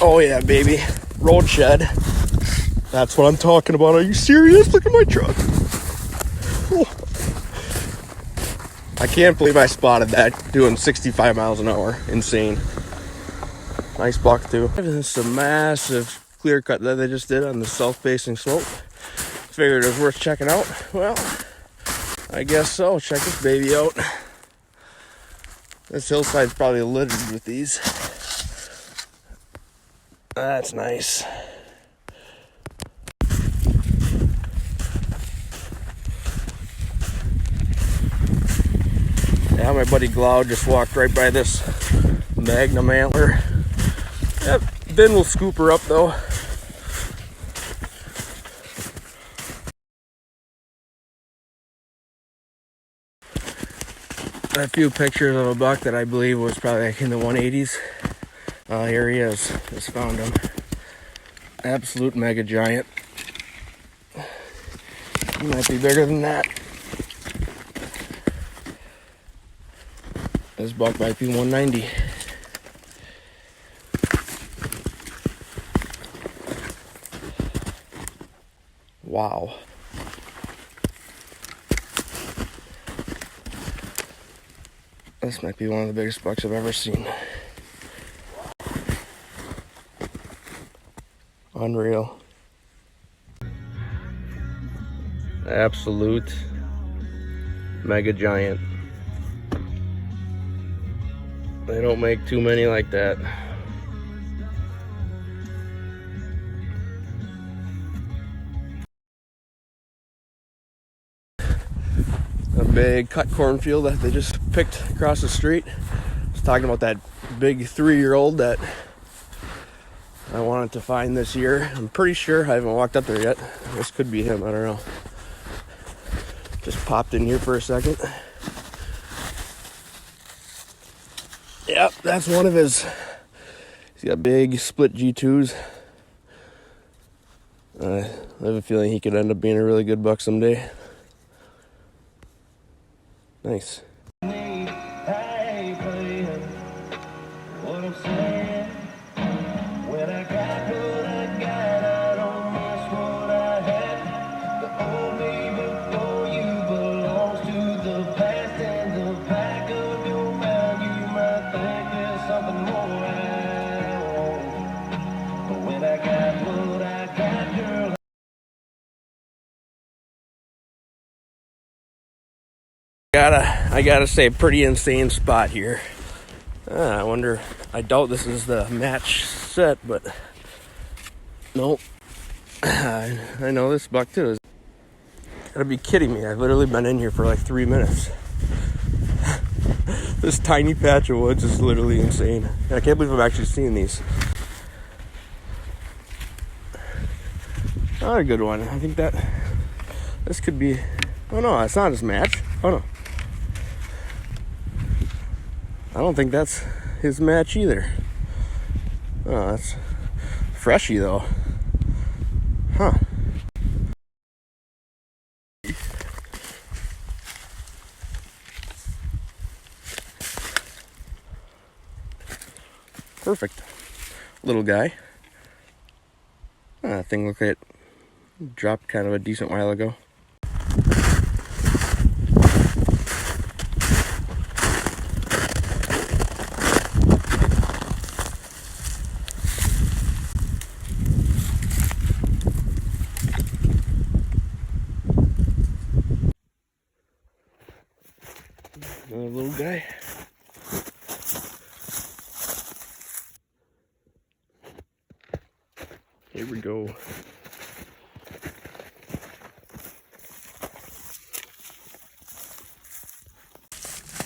Oh yeah, baby. Road shed. That's what I'm talking about. Are you serious? Look at my truck. Oh. I can't believe I spotted that doing 65 miles an hour. Insane. Nice buck too. This is a massive clear cut that they just did on the south facing slope. Figured it was worth checking out. Well, I guess so. Check this baby out. This hillside's probably littered with these. That's nice. Yeah, my buddy Glau just walked right by this Magnum antler. Yep, Ben will scoop her up though. A few pictures of a buck that I believe was probably like in the 180s. Here he is. Just found him. Absolute mega giant. He might be bigger than that. This buck might be 190. Wow. This might be one of the biggest bucks I've ever seen. Unreal. Absolute mega giant. They don't make too many like that. A big cut cornfield that they just picked across the street. I was talking about that big 3-year-old that I wanted to find this year. I'm pretty sure I haven't walked up there yet. This could be him, I don't know. Just popped in here for a second. Yep, that's one of his. He's got big split G2s. I have a feeling he could end up being a really good buck someday. Nice. I gotta say, pretty insane spot here. I wonder, I doubt this is the match set, but nope. I know this buck too. Gotta be kidding me. I've literally been in here for like 3 minutes. This tiny patch of woods is literally insane. I can't believe I'm actually seeing these. Not a good one. I think that this could be. Oh no, it's not his match. Oh no. I don't think that's his match either. Oh, that's freshy though. Huh. Perfect. Little guy. That thing looked like it dropped kind of a decent while ago. Another little guy. Here we go.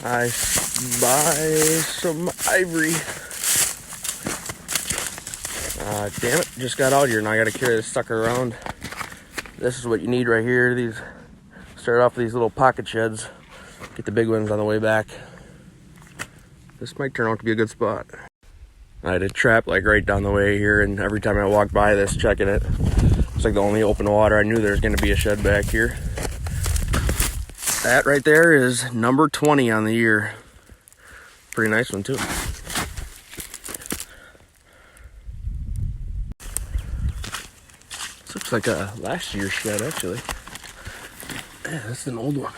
I buy some ivory. Damn it, just got out here and I gotta carry this sucker around. This is what you need right here. These start off with these little pocket sheds. Get the big ones on the way back. This might turn out to be a good spot. I had a trap like right down the way here, and every time I walked by this checking it, it's like the only open water. I knew there was going to be a shed back here. That right there is number 20 on the year. Pretty nice one too. This looks like a last year's shed, actually. Yeah, that's an old one.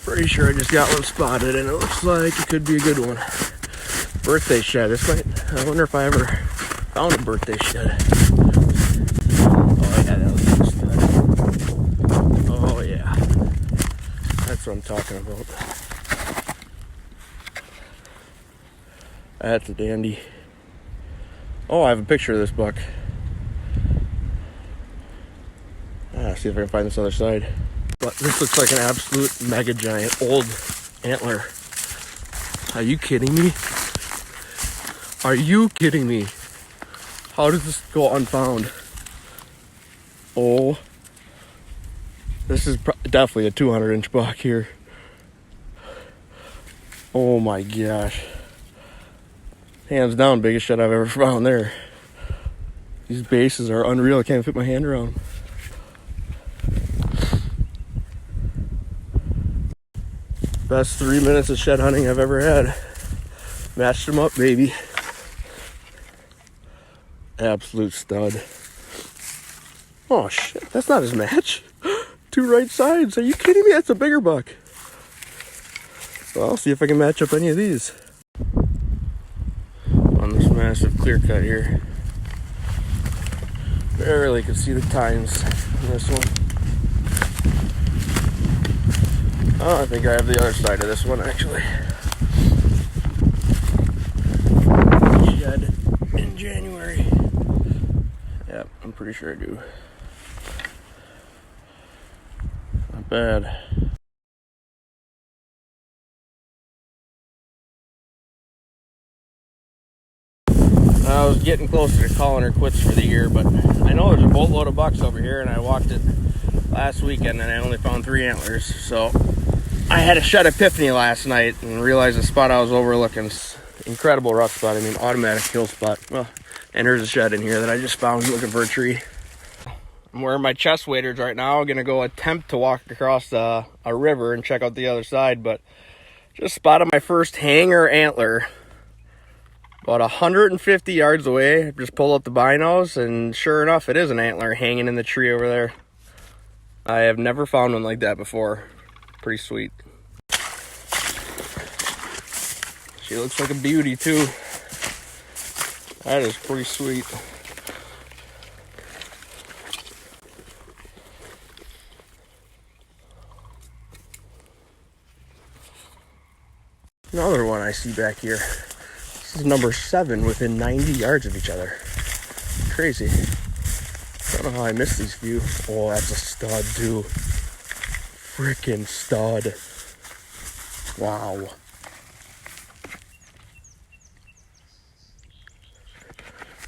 Pretty sure I just got one spotted, and it looks like it could be a good one. Birthday shed. I wonder if I ever found a birthday shed. Oh yeah, that looks like a stud. Oh yeah. That's what I'm talking about. That's a dandy. Oh, I have a picture of this buck. See if I can find this other side. But this looks like an absolute mega giant old antler. Are you kidding me? Are you kidding me? How does this go unfound? Oh, this is definitely a 200-inch buck here. Oh my gosh. Hands down, biggest shed I've ever found there. These bases are unreal. I can't fit my hand around. Best 3 minutes of shed hunting I've ever had. Matched them up, baby. Absolute stud. Oh shit, that's not his match. 2 right sides. Are you kidding me? That's a bigger buck. Well, I'll see if I can match up any of these. On this massive clear cut here. Barely can see the tines in this one. Oh, I think I have the other side of this one actually. Shed in January. Yep, I'm pretty sure I do. Not bad. I was getting closer to calling her quits for the year, but I know there's a boatload of bucks over here, and I walked it last weekend and I only found 3 antlers. So I had a shed epiphany last night and realized the spot I was overlooking is incredible rough spot. I mean, automatic kill spot. Well, and there's a shed in here that I just found looking for a tree. I'm wearing my chest waders right now. I'm gonna go attempt to walk across a river and check out the other side, but just spotted my first hanger antler. About 150 yards away. I just pulled up the binos, and sure enough, it is an antler hanging in the tree over there. I have never found one like that before. Pretty sweet. She looks like a beauty too. That is pretty sweet. Another one I see back here. This is number 7 within 90 yards of each other. Crazy. I don't know how I missed these few. Oh, that's a stud too. Freaking stud. Wow.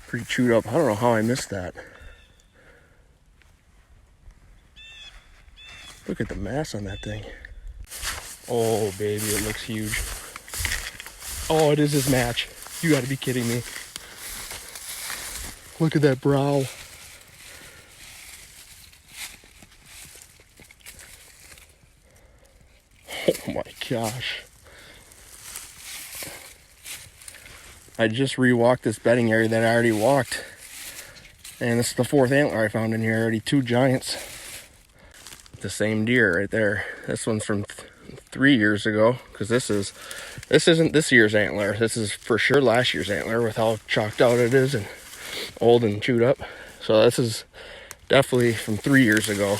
Pretty chewed up. I don't know how I missed that. Look at the mass on that thing. Oh, baby, it looks huge. Oh, it is his match. You gotta be kidding me. Look at that brow. Oh my gosh. I just re-walked this bedding area that I already walked. And this is the 4th antler I found in here. Already 2 giants. The same deer right there. This one's from 3 years ago, because this isn't this year's antler. This is for sure last year's antler with how chalked out it is and old and chewed up. So this is definitely from 3 years ago.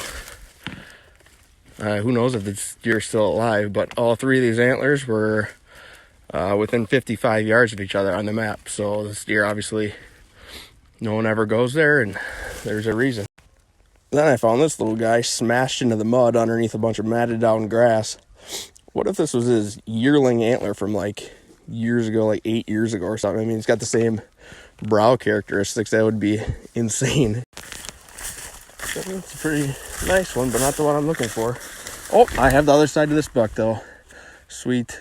Who knows if this deer's still alive, but all 3 of these antlers were within 55 yards of each other on the map. So this deer, obviously, no one ever goes there, and there's a reason. Then I found this little guy smashed into the mud underneath a bunch of matted down grass. What if this was his yearling antler from like years ago, like 8 years ago or something? I mean, he's got the same brow characteristics. That would be insane. It's a pretty nice one, but not the one I'm looking for. Oh, I have the other side of this buck though. Sweet.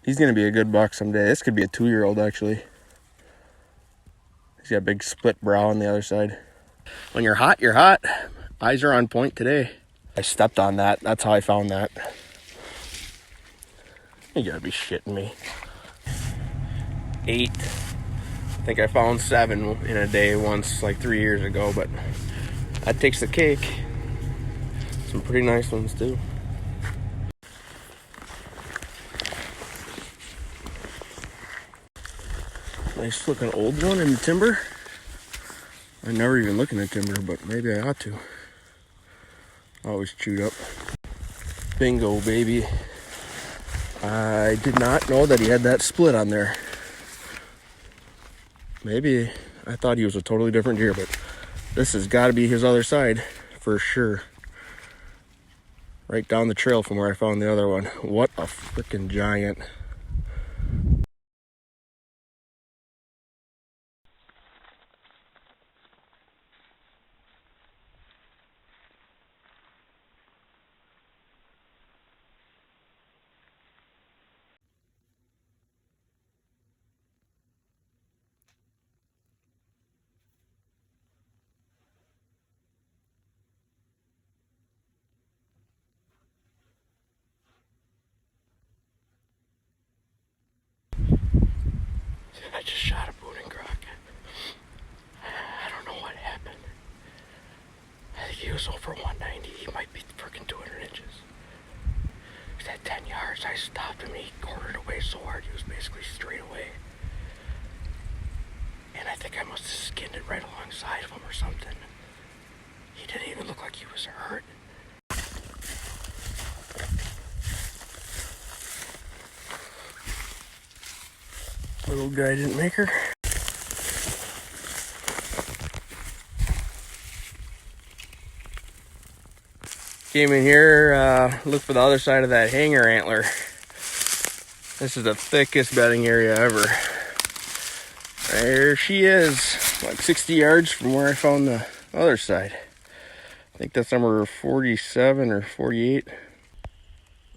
He's gonna be a good buck someday. This could be a 2-year-old actually. He's got a big split brow on the other side. When you're hot, you're hot. Eyes are on point today. I stepped on that. That's how I found that. You gotta be shitting me. 8 think I found 7 in a day once, like 3 years ago, but that takes the cake. Some pretty nice ones too. Nice looking old one in the timber. I never even look in the timber, but maybe I ought to. Always chewed up. Bingo, baby. I did not know that he had that split on there. Maybe I thought he was a totally different deer, but this has got to be his other side for sure. Right down the trail from where I found the other one. What a freaking giant. I just shot a Booners Giant. I don't know what happened. I think he was over 190. He might be freaking 200 inches. He's at 10 yards. I stopped him. He quartered away so hard he was basically straight away. And I think I must have skinned it right alongside of him or something. He didn't even look like he was hurt. Little guy didn't make her. Came in here, looked for the other side of that hanger antler. This is the thickest bedding area ever. There she is, like 60 yards from where I found the other side. I think that's number 47 or 48.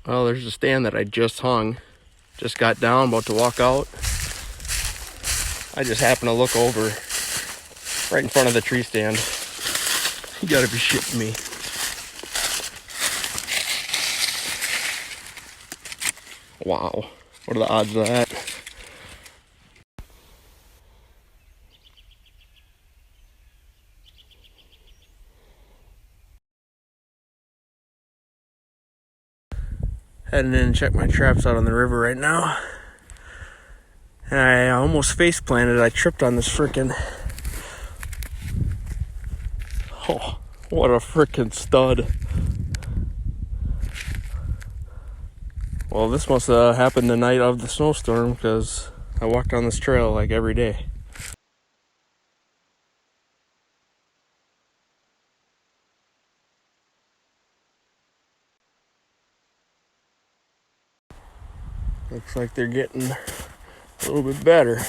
Well, there's a stand that I just hung. Just got down, about to walk out. I just happened to look over right in front of the tree stand. You gotta be shitting me. Wow, what are the odds of that? Heading in and check my traps out on the river right now. And I almost face planted. I tripped on this frickin'. Oh, what a frickin' stud. Well, this must have happened the night of the snowstorm because I walked on this trail like every day. Looks like they're getting a little bit better.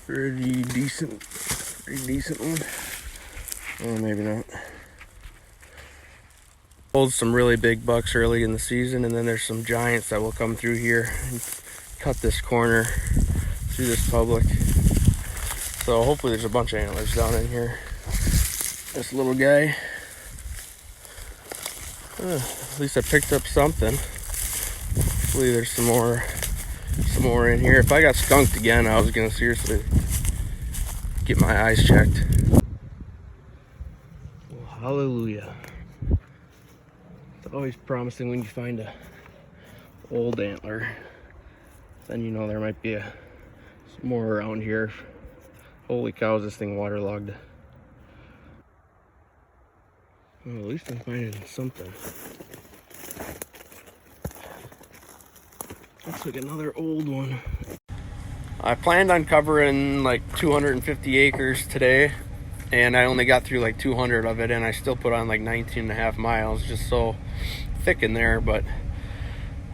Pretty decent one. Oh, maybe not. Pulled some really big bucks early in the season, and then there's some giants that will come through here and cut this corner through this public. So hopefully there's a bunch of antlers down in here. This little guy. At least I picked up something. Hopefully there's some more in here. If I got skunked again, I was gonna seriously get my eyes checked. Well, hallelujah. It's always promising when you find a old antler. Then you know there might be some more around here. Holy cow, is this thing waterlogged. Well, at least I'm finding something. Looks like another old one. I planned on covering like 250 acres today, and I only got through like 200 of it, and I still put on like 19.5 miles, just so thick in there. But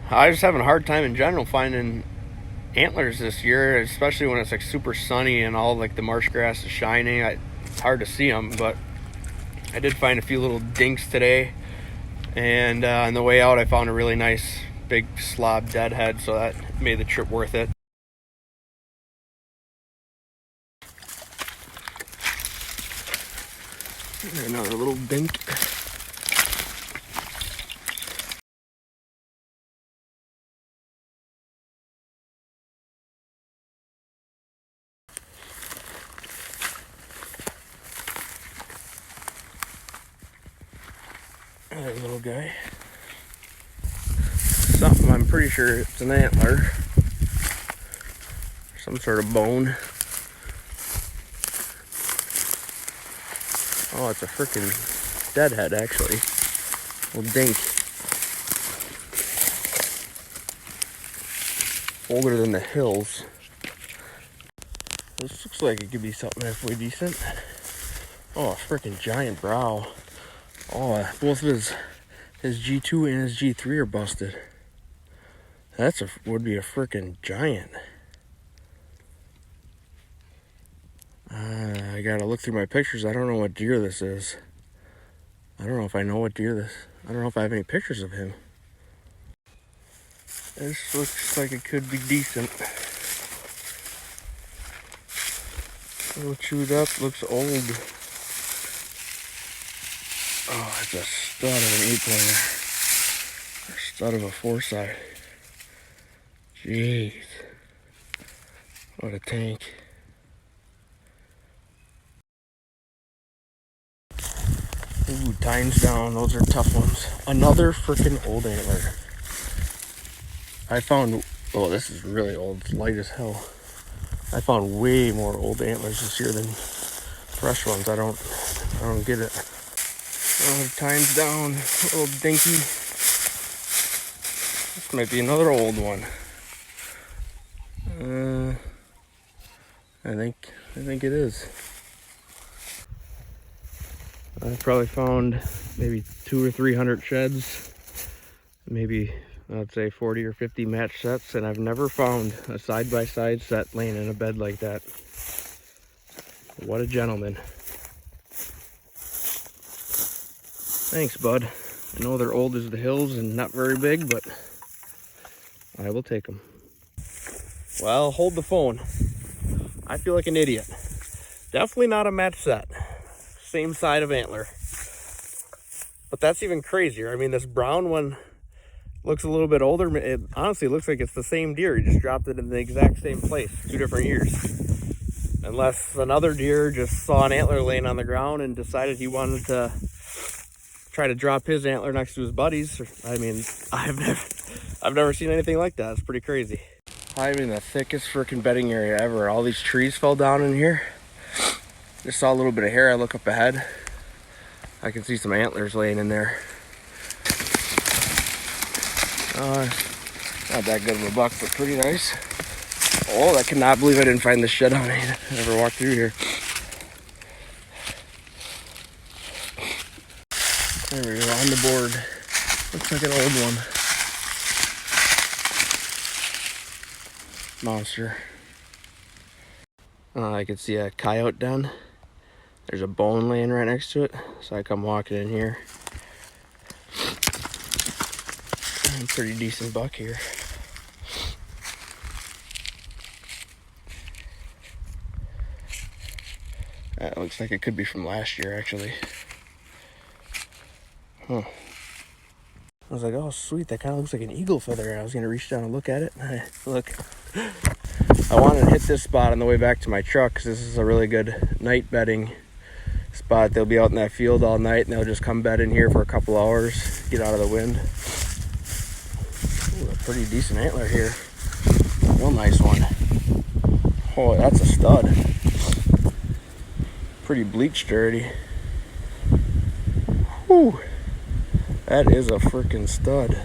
I was having a hard time in general finding antlers this year, especially when it's like super sunny and all like the marsh grass is shining. It's hard to see them, but I did find a few little dinks today, and on the way out I found a really nice big slob deadhead, so that made the trip worth it. Another little dink. That little guy. Something, I'm pretty sure it's an antler. Some sort of bone. Oh, it's a freaking deadhead, actually. Little dink. Older than the hills. This looks like it could be something halfway decent. Oh, a freaking giant brow. Oh, both of his G2 and his G3 are busted. Would be a freaking giant. I gotta look through my pictures. I don't know what deer this is. I don't know if I know what deer this. I don't know if I have any pictures of him. This looks like it could be decent. A little chewed up, looks old. Oh, it's a stud of an 8-pointer. Or stud of a 4-side. Jeez. What a tank. Ooh, time's down. Those are tough ones. Another freaking old antler. I found, oh, this is really old. It's light as hell. I found way more old antlers this year than fresh ones. I don't get it. Oh, time's down. A little dinky. This might be another old one. I think it is. I probably found maybe 200 or 300 sheds, maybe I'd say 40 or 50 match sets, and I've never found a side-by-side set laying in a bed like that. What a gentleman. Thanks, bud. I know they're old as the hills and not very big, but I will take them. Well, hold the phone. I feel like an idiot. Definitely not a match set. Same side of antler. But that's even crazier. I mean, this brown one looks a little bit older. It honestly looks like it's the same deer. He just dropped it in the exact same place, 2 different years. Unless another deer just saw an antler laying on the ground and decided he wanted to try to drop his antler next to his buddies. I mean, I've never seen anything like that. It's pretty crazy. I'm in the thickest freaking bedding area ever. All these trees fell down in here. Just saw a little bit of hair. I look up ahead. I can see some antlers laying in there. Not that good of a buck, but pretty nice. Oh, I cannot believe I didn't find this shed on it. I never walked through here. There we go, on the board. Looks like an old one. Monster. I can see a coyote den. There's a bone laying right next to it, so I come walking in here. Pretty decent buck here. That looks like it could be from last year, actually. Huh. I was like, oh sweet, that kind of looks like an eagle feather. I was gonna reach down and look at it. Look, I wanted to hit this spot on the way back to my truck because this is a really good night bedding spot. They'll be out in that field all night and they'll just come bed in here for a couple hours, get out of the wind. Ooh, a pretty decent antler here. Real nice one. Oh, that's a stud. Pretty bleached already. Whew. That is a freaking stud.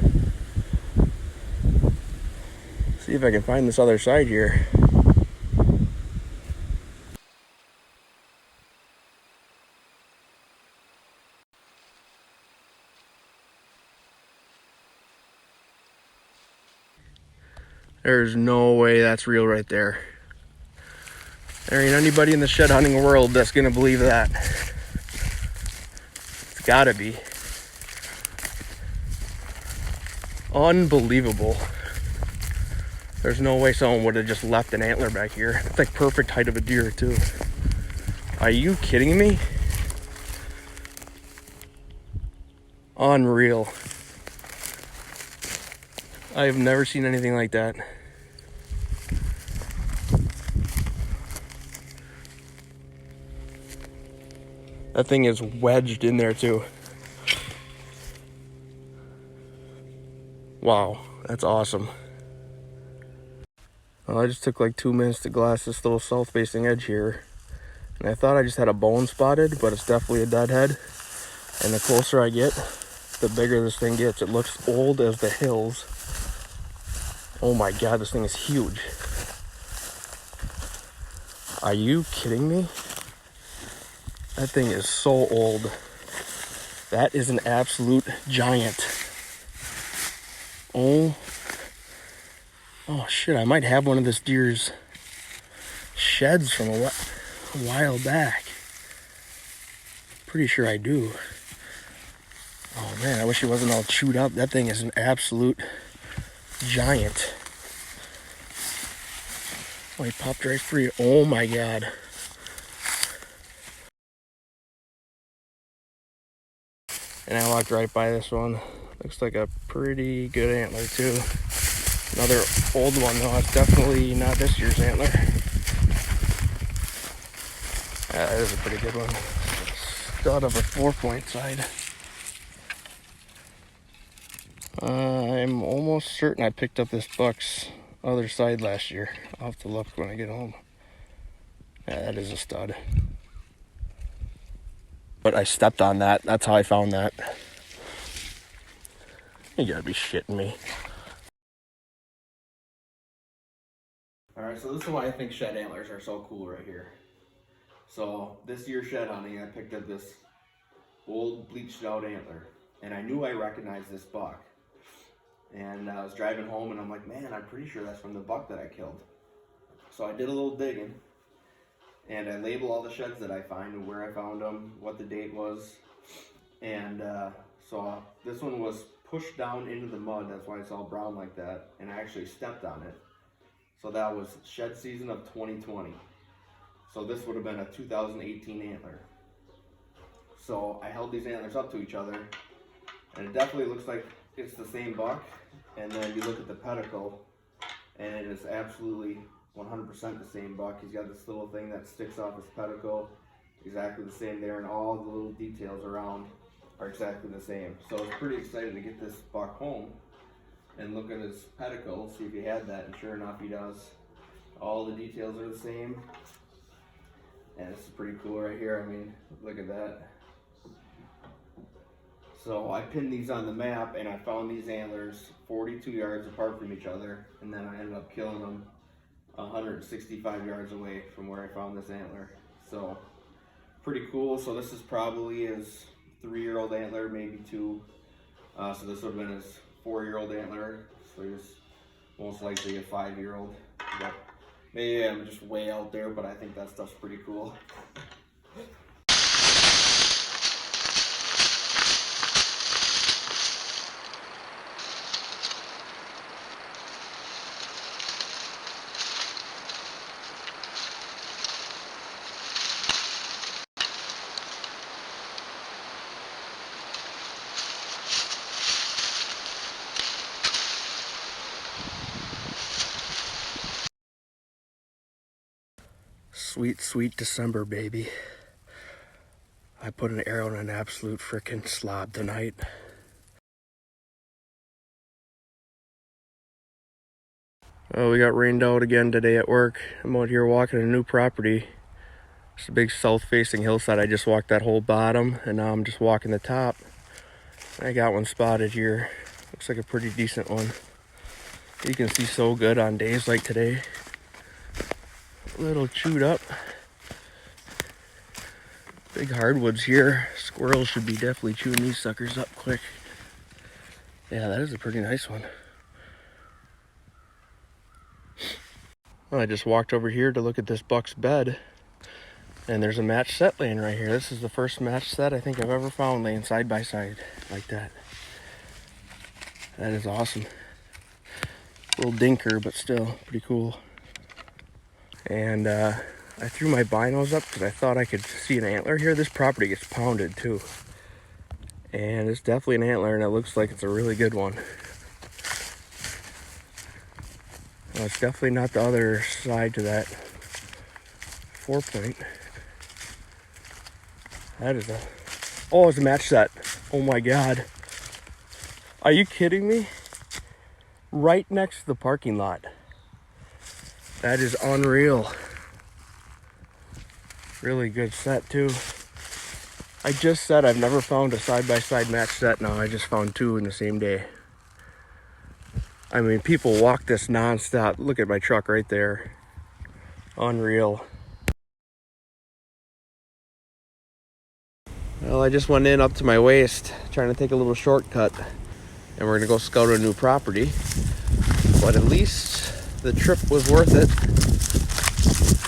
See if I can find this other side here. There's no way that's real right there. There ain't anybody in the shed hunting world that's gonna believe that. It's gotta be. Unbelievable. There's no way someone would have just left an antler back here. It's like perfect height of a deer too. Are you kidding me? Unreal. I have never seen anything like that. That thing is wedged in there too. Wow, that's awesome. Well, I just took like 2 minutes to glass this little south-facing edge here. And I thought I just had a bone spotted, but it's definitely a deadhead. And the closer I get, the bigger this thing gets. It looks old as the hills. Oh my God, this thing is huge. Are you kidding me? That thing is so old. That is an absolute giant. Oh shit, I might have one of this deer's sheds from a while back. Pretty sure I do. Oh man, I wish it wasn't all chewed up. That thing is an absolute giant. Oh, he popped right free. Oh my God. And I walked right by this one. Looks like a pretty good antler too. Another old one though. It's definitely not this year's antler. That is a pretty good one. Stud of a 4-point side. I'm almost certain I picked up this buck's other side last year. I'll have to look when I get home. Yeah, that is a stud. But I stepped on that. That's how I found that. You gotta be shitting me. Alright, so this is why I think shed antlers are so cool right here. So this year shed hunting, I picked up this old bleached out antler. And I knew I recognized this buck. And I was driving home and I'm like, man, I'm pretty sure that's from the buck that I killed. So I did a little digging. And I label all the sheds that I find and where I found them, what the date was. And so this one was pushed down into the mud, that's why it's all brown like that. And I actually stepped on it. So that was shed season of 2020. So this would have been a 2018 antler. So I held these antlers up to each other. And it definitely looks like it's the same buck. And then you look at the pedicle, and it is absolutely 100% the same buck. He's got this little thing that sticks off his pedicle, exactly the same there, and all the little details around are exactly the same. So I was pretty excited to get this buck home and look at his pedicle, see if he had that, and sure enough he does. All the details are the same, and it's pretty cool right here. I mean, look at that. So I pinned these on the map and I found these antlers 42 yards apart from each other, and then I ended up killing them 165 yards away from where I found this antler. So pretty cool. So this is probably his 3-year-old antler, maybe 2. So this would have been his 4-year-old antler. So he's most likely a 5-year-old. But maybe I'm just way out there, but I think that stuff's pretty cool. Sweet, sweet December, baby. I put an arrow in an absolute frickin' slob tonight. Oh, we got rained out again today at work. I'm out here walking a new property. It's a big south-facing hillside. I just walked that whole bottom, and now I'm just walking the top. I got one spotted here. Looks like a pretty decent one. You can see so good on days like today. A little chewed up. Big hardwoods here. Squirrels should be definitely chewing these suckers up quick. Yeah, that is a pretty nice one. Well, I just walked over here to look at this buck's bed, and there's a matched set laying right here. This is the first matched set I think I've ever found laying side by side like that. That is awesome. A little dinker, but still pretty cool. And I threw my binos up because I thought I could see an antler here. This property gets pounded too. And it's definitely an antler, and it looks like it's a really good one. Well, it's definitely not the other side to that 4-point. That is a... Oh, it's a match set. Oh my God. Are you kidding me? right next to the parking lot. That is unreal. Really good set too. I just said I've never found a side-by-side match set. Now I just found two in the same day. I mean, people walk this non-stop. Look at my truck right there. Unreal. Well, I just went in up to my waist, trying to take a little shortcut, and we're gonna go scout a new property. But at least the trip was worth it,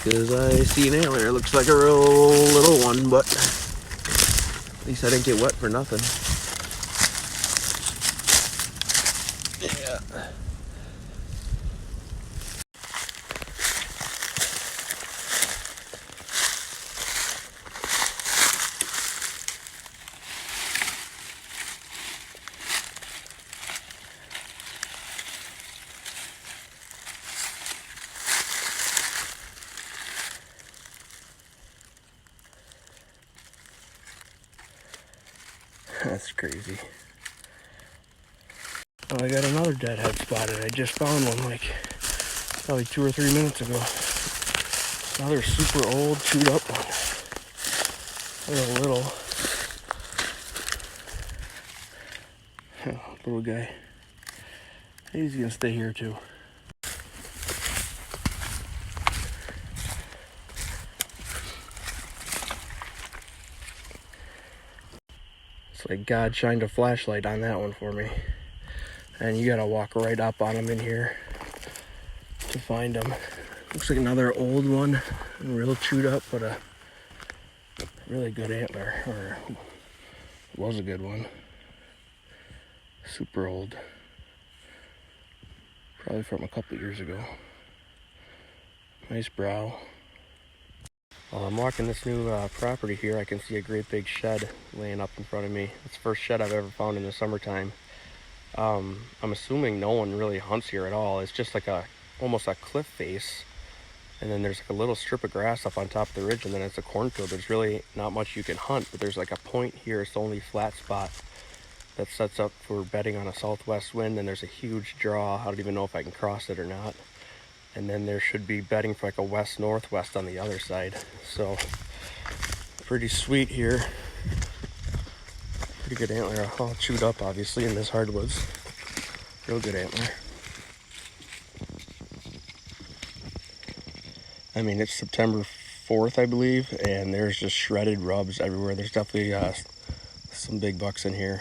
because I see an antler. It looks like a real little one, but at least I didn't get wet for nothing. Yeah. That's crazy. Oh, I got another deadhead spotted. I just found one like probably 2 or 3 minutes ago. Another super old, chewed up one. Little guy. He's gonna stay here too. It's like God shined a flashlight on that one for me. And you gotta walk right up on them in here to find them. Looks like another old one, real chewed up, but a really good antler, or was a good one. Super old. Probably from a couple years ago. Nice brow. While I'm walking this new property here, I can see a great big shed laying up in front of me. It's the first shed I've ever found in the summertime. I'm assuming no one really hunts here at all. It's just like almost a cliff face, and then there's like a little strip of grass up on top of the ridge, and then it's a cornfield. There's really not much you can hunt, but there's like a point here. It's the only flat spot that sets up for bedding on a southwest wind, and there's a huge draw. I don't even know if I can cross it or not. And then there should be bedding for like a west-northwest on the other side. So pretty sweet here. Pretty good antler, all chewed up obviously in this hardwoods. Real good antler. I mean, it's September 4th, I believe, and there's just shredded rubs everywhere. There's definitely some big bucks in here.